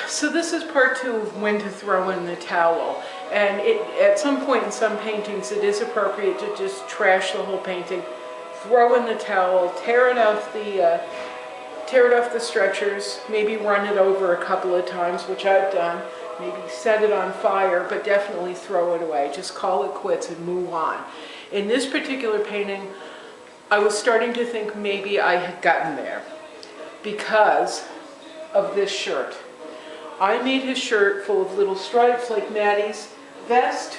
So this is part 2 of when to throw in the towel. And at some point in some paintings, it is appropriate to just trash the whole painting, throw in the towel, tear it off the stretchers, maybe run it over a couple of times, which I've done, maybe set it on fire, but definitely throw it away. Just call it quits and move on. In this particular painting, I was starting to think maybe I had gotten there because of this shirt. I made his shirt full of little stripes like Maddie's vest,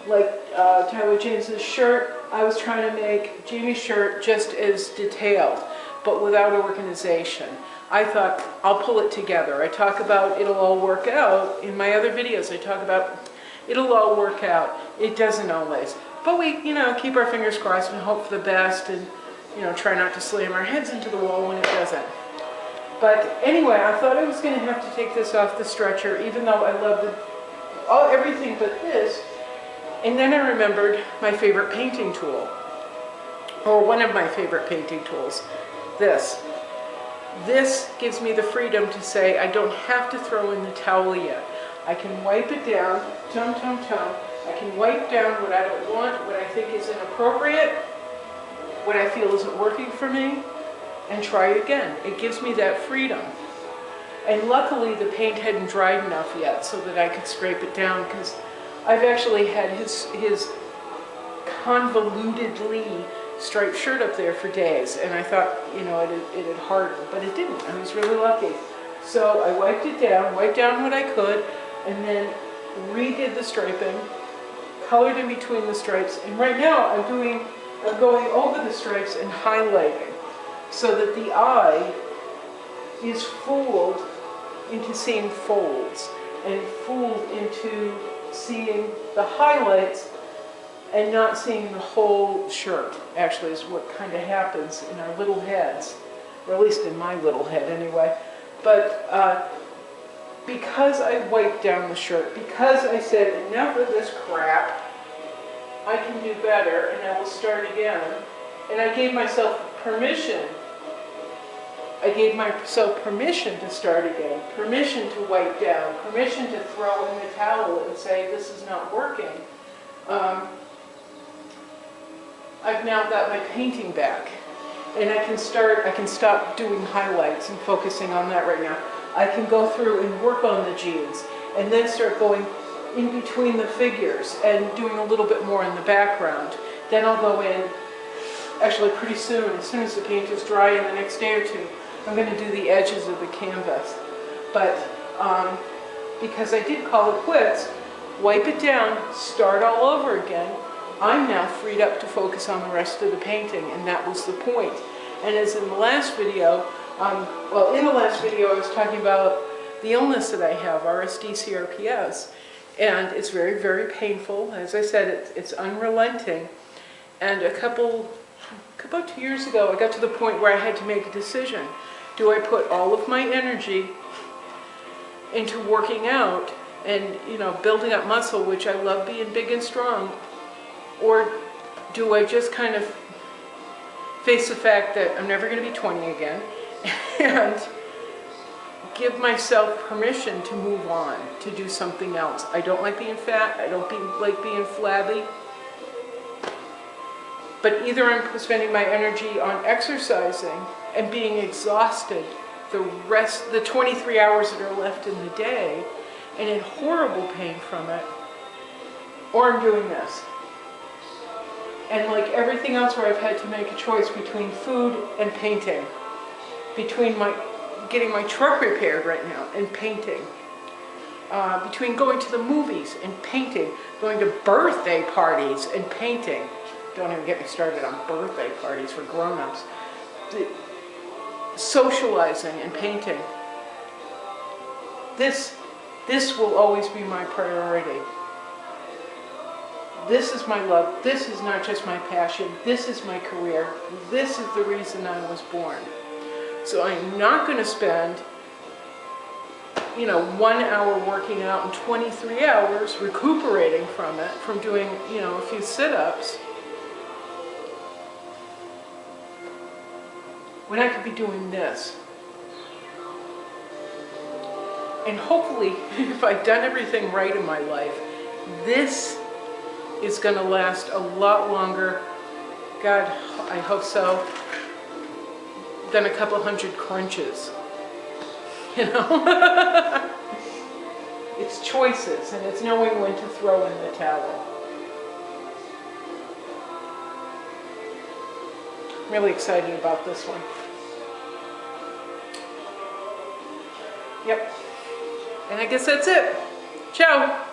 like Tyler James's shirt. I was trying to make Jamie's shirt just as detailed, but without organization. I thought, I'll pull it together. I talk about it'll all work out. In my other videos, I talk about it'll all work out. It doesn't always. But we, keep our fingers crossed and hope for the best and, try not to slam our heads into the wall when it doesn't. But anyway, I thought I was going to have to take this off the stretcher, even though I love everything but this. And then I remembered my favorite painting tool, or one of my favorite painting tools, this. This gives me the freedom to say I don't have to throw in the towel yet. I can wipe it down, I can wipe down what I don't want, what I think is inappropriate, what I feel isn't working for me, and try again. It gives me that freedom. And luckily the paint hadn't dried enough yet so that I could scrape it down, because I've actually had his convolutedly striped shirt up there for days, and I thought, it had hardened, but it didn't. I was really lucky. So I wiped it down, wiped down what I could, and then redid the striping, colored in between the stripes, and right now I'm going over the stripes and highlighting, so that the eye is fooled into seeing folds and fooled into seeing the highlights and not seeing the whole shirt, actually, is what kind of happens in our little heads, or at least in my little head anyway. But because I wiped down the shirt, because I said enough of this crap, I can do better and I will start again, and I gave myself permission. I gave myself permission to start again, permission to wipe down, permission to throw in the towel and say, this is not working. I've now got my painting back, and I can stop doing highlights and focusing on that right now. I can go through and work on the jeans, and then start going in between the figures and doing a little bit more in the background. Then I'll go in, actually pretty soon, as soon as the paint is dry in the next day or two, I'm going to do the edges of the canvas. But because I did call it quits, wipe it down, start all over again, I'm now freed up to focus on the rest of the painting, and that was the point. And as in the last video, in the last video I was talking about the illness that I have, RSD-CRPS, and it's very, very painful. As I said, it's unrelenting. And about 2 years ago, I got to the point where I had to make a decision. Do I put all of my energy into working out and, building up muscle, which I love being big and strong, or do I just kind of face the fact that I'm never going to be 20 again and give myself permission to move on, to do something else? I don't like being fat. I don't like being flabby. But either I'm spending my energy on exercising and being exhausted the 23 hours that are left in the day and in horrible pain from it, or I'm doing this. And like everything else where I've had to make a choice between food and painting, between getting my truck repaired right now and painting, between going to the movies and painting, going to birthday parties and painting. Don't even get me started on birthday parties for grown-ups. Socializing and painting. This will always be my priority. This is my love. This is not just my passion. This is my career. This is the reason I was born. So I'm not going to spend, 1 hour working out and 23 hours recuperating from it, from doing, a few sit-ups, when I could be doing this. And hopefully, if I've done everything right in my life, this is going to last a lot longer, God, I hope so, than a couple hundred crunches. You know? It's choices, and it's knowing when to throw in the towel. Really excited about this one. Yep. And I guess that's it. Ciao.